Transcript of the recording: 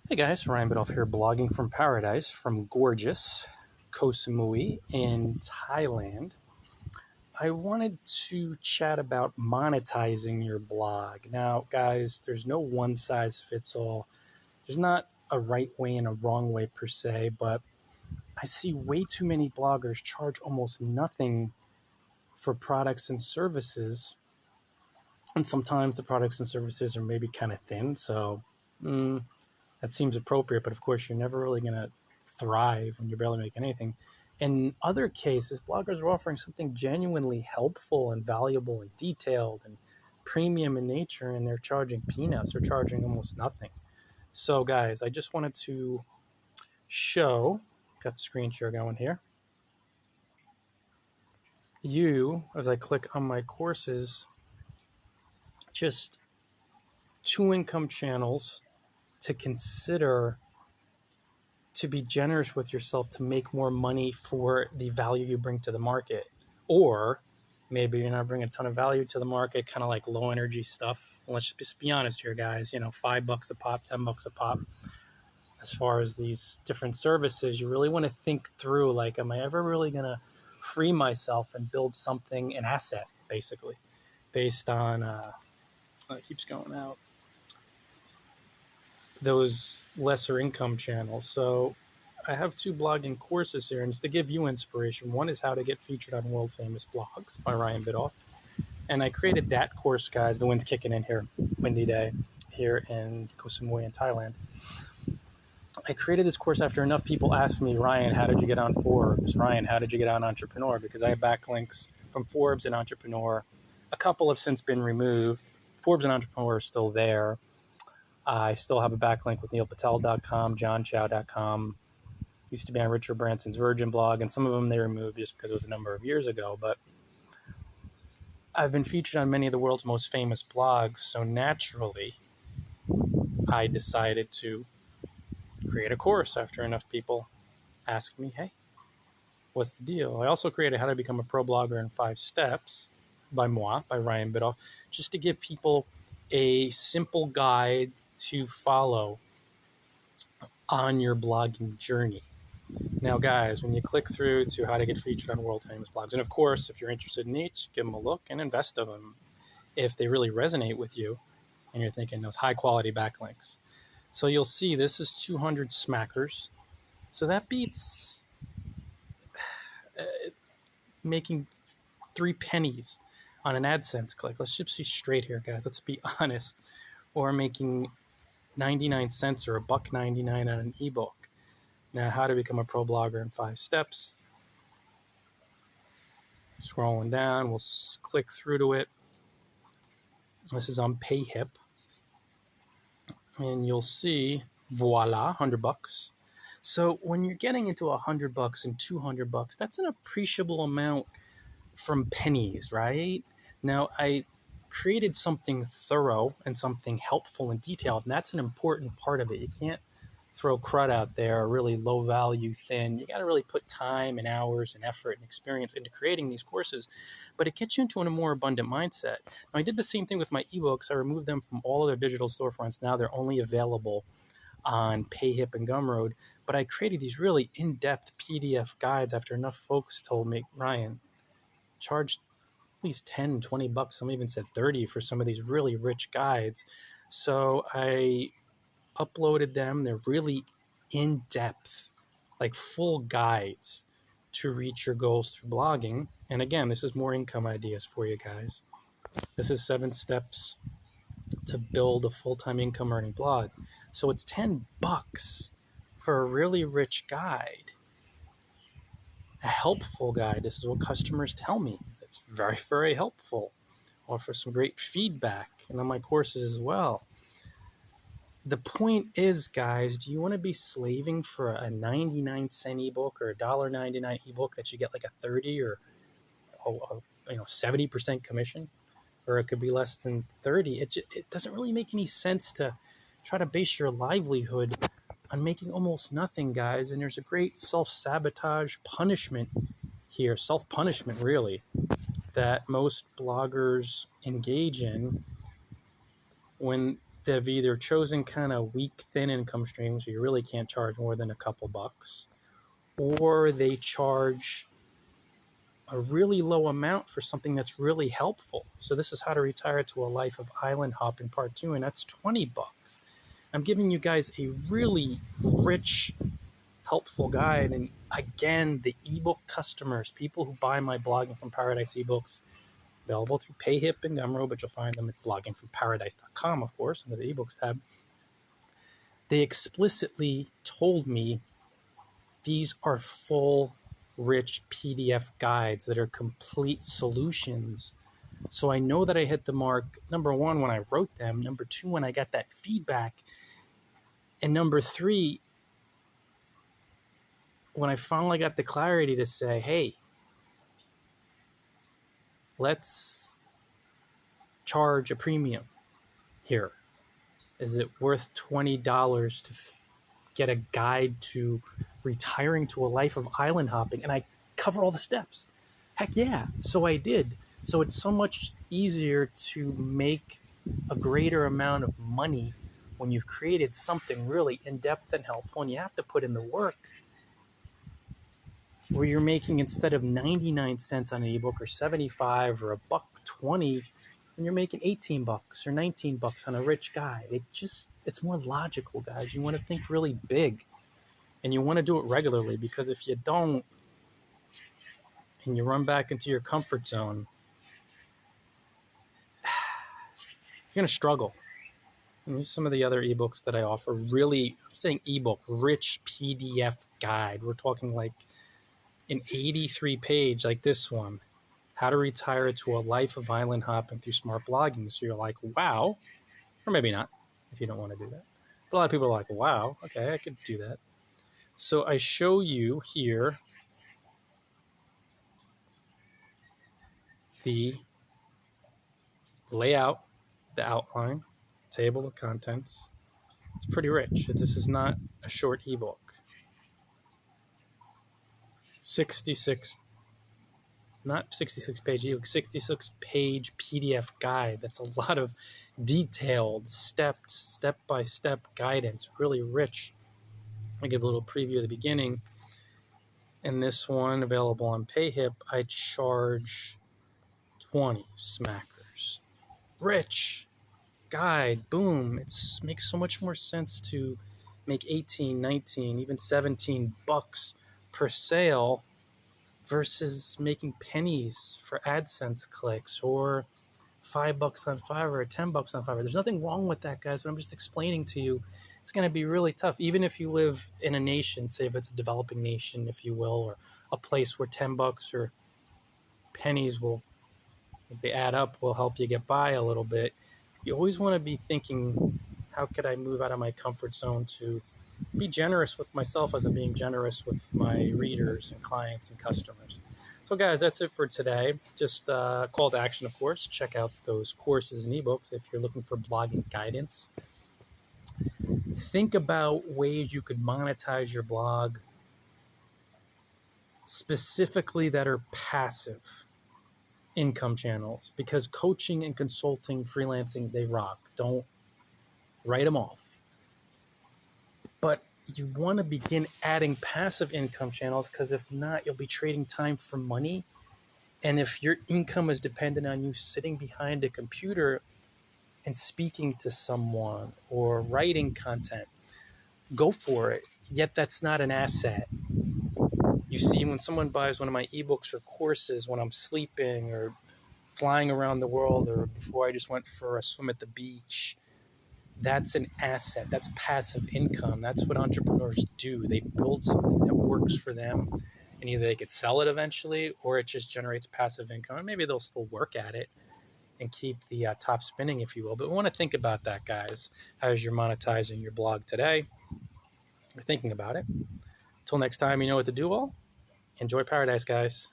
Hey guys, Ryan Bidoff here, blogging from paradise from gorgeous Koh Samui in Thailand. I wanted to chat about monetizing your blog. Now, guys, there's no one size fits all. There's not a right way and a wrong way per se, but I see way too many bloggers charge almost nothing for products and services. And sometimes the products and services are maybe kind of thin, so that seems appropriate, but of course you're never really going to thrive when you're barely making anything. In other cases, bloggers are offering something genuinely helpful and valuable and detailed and premium in nature, and they're charging peanuts or charging almost nothing. So guys, I just wanted to show, got the screen share going here, you, as I click on my courses, just two income channels to consider, to be generous with yourself, to make more money for the value you bring to the market. Or maybe you're not bringing a ton of value to the market, kind of like low energy stuff. Let's just be honest here, guys, $5 a pop, $10 a pop. As far as these different services, you really want to think through, like, am I ever really going to free myself and build something, an asset, basically, based on, it keeps going out, those lesser income channels. So I have two blogging courses here, and it's to give you inspiration. One is how to get featured on world famous blogs by Ryan Bidoff. And I created that course, guys. The wind's kicking in here, windy day here in Koh Samui in Thailand. I created this course after enough people asked me, Ryan, how did you get on Forbes? Ryan, how did you get on Entrepreneur? Because I have backlinks from Forbes and Entrepreneur. A couple have since been removed. Forbes and Entrepreneur are still there. I still have a backlink with neilpatel.com, johnchow.com. Used to be on Richard Branson's Virgin blog, and some of them they removed just because it was a number of years ago. But I've been featured on many of the world's most famous blogs, so naturally I decided to create a course after enough people asked me, hey, what's the deal? I also created How to Become a Pro Blogger in 5 Steps by Ryan Bidoff, just to give people a simple guide to follow on your blogging journey. Now, guys, when you click through to how to get featured on world famous blogs, and of course, if you're interested in each, give them a look and invest in them if they really resonate with you and you're thinking those high quality backlinks. So you'll see this is 200 smackers. So that beats making 3 pennies on an AdSense click. Let's just be straight here, guys. Let's be honest. Or making 99 cents or $1.99 on an ebook. Now, how to become a pro blogger in 5 steps. Scrolling down, we'll click through to it. This is on PayHip. And you'll see, voila, $100. So when you're getting into $100 and $200, that's an appreciable amount from pennies, right? Now, I created something thorough and something helpful and detailed, and that's an important part of it. You can't throw crud out there, really low value, thin. You got to really put time and hours and effort and experience into creating these courses, but it gets you into a more abundant mindset. Now, I did the same thing with my ebooks. I removed them from all of their digital storefronts. Now they're only available on PayHip and Gumroad, but I created these really in-depth PDF guides after enough folks told me, Ryan, charge at least 10, 20 bucks. Some even said 30 for some of these really rich guides. So I uploaded them. They're really in-depth, like full guides to reach your goals through blogging. And again, this is more income ideas for you guys. This is 7 steps to build a full-time income earning blog. So it's 10 bucks for a really rich guide, a helpful guide. This is what customers tell me. It's very, very helpful. Offer some great feedback and on my courses as well. The point is, guys, do you want to be slaving for a 99-cent ebook or a $1.99 ebook that you get like a 30 or 70% commission? Or it could be less than 30. It doesn't really make any sense to try to base your livelihood on making almost nothing, guys. And there's a great self-sabotage punishment here, self-punishment really, that most bloggers engage in when they've either chosen kind of weak, thin income streams, so you really can't charge more than a couple bucks, or they charge a really low amount for something that's really helpful. So this is How to Retire to a Life of Island Hopping Part 2, and that's 20 bucks. I'm giving you guys a really rich, helpful guide. And again, the ebook customers, people who buy my Blogging from Paradise ebooks, available through PayHip and Gumroad, but you'll find them at bloggingfromparadise.com, of course, under the ebooks tab. They explicitly told me these are full, rich PDF guides that are complete solutions. So I know that I hit the mark, number one, when I wrote them, number two, when I got that feedback, and number three, when I finally got the clarity to say, hey, let's charge a premium here. Is it worth $20 to get a guide to retiring to a life of island hopping? And I cover all the steps. Heck yeah. So I did. So it's so much easier to make a greater amount of money when you've created something really in-depth and helpful, and you have to put in the work, where you're making, instead of 99 cents on an ebook or 75 or $1.20, and you're making 18 bucks or 19 bucks on a rich guide. It's more logical, guys. You want to think really big, and you want to do it regularly, because if you don't and you run back into your comfort zone, you're going to struggle. And these are some of the other ebooks that I offer. Really, I'm saying ebook, rich PDF guide. We're talking like an 83-page, like this one, How to Retire to a Life of Island Hopping Through Smart Blogging. So you're like, wow, or maybe not, if you don't want to do that. But a lot of people are like, wow, okay, I could do that. So I show you here the layout, the outline, table of contents. It's pretty rich. This is not a short ebook. 66, not 66-page ebook, 66-page PDF guide. That's a lot of detailed, step-by-step guidance, really rich. I give a little preview at the beginning. And this one, available on PayHip, I charge 20 smackers. Rich guide, boom. It makes so much more sense to make 18, 19, even 17 bucks per sale versus making pennies for AdSense clicks, or $5 on Fiverr or $10 on Fiverr. There's nothing wrong with that, guys, but I'm just explaining to you it's going to be really tough. Even if you live in a nation, say if it's a developing nation, if you will, or a place where $10 or pennies will, if they add up, will help you get by a little bit. You always want to be thinking, how could I move out of my comfort zone to be generous with myself as I'm being generous with my readers and clients and customers. So guys, that's it for today. Just call to action, of course. Check out those courses and ebooks if you're looking for blogging guidance. Think about ways you could monetize your blog, specifically that are passive income channels, because coaching and consulting, freelancing, they rock. Don't write them off. But you want to begin adding passive income channels, because if not, you'll be trading time for money. And if your income is dependent on you sitting behind a computer and speaking to someone or writing content, go for it. Yet that's not an asset. You see, when someone buys one of my ebooks or courses when I'm sleeping or flying around the world, or before I just went for a swim at the beach, that's an asset. That's passive income. That's what entrepreneurs do. They build something that works for them, and either they could sell it eventually, or it just generates passive income. And maybe they'll still work at it and keep the top spinning, if you will. But we want to think about that, guys, as you're monetizing your blog today. You're thinking about it. Until next time, you know what to do all. Enjoy paradise, guys.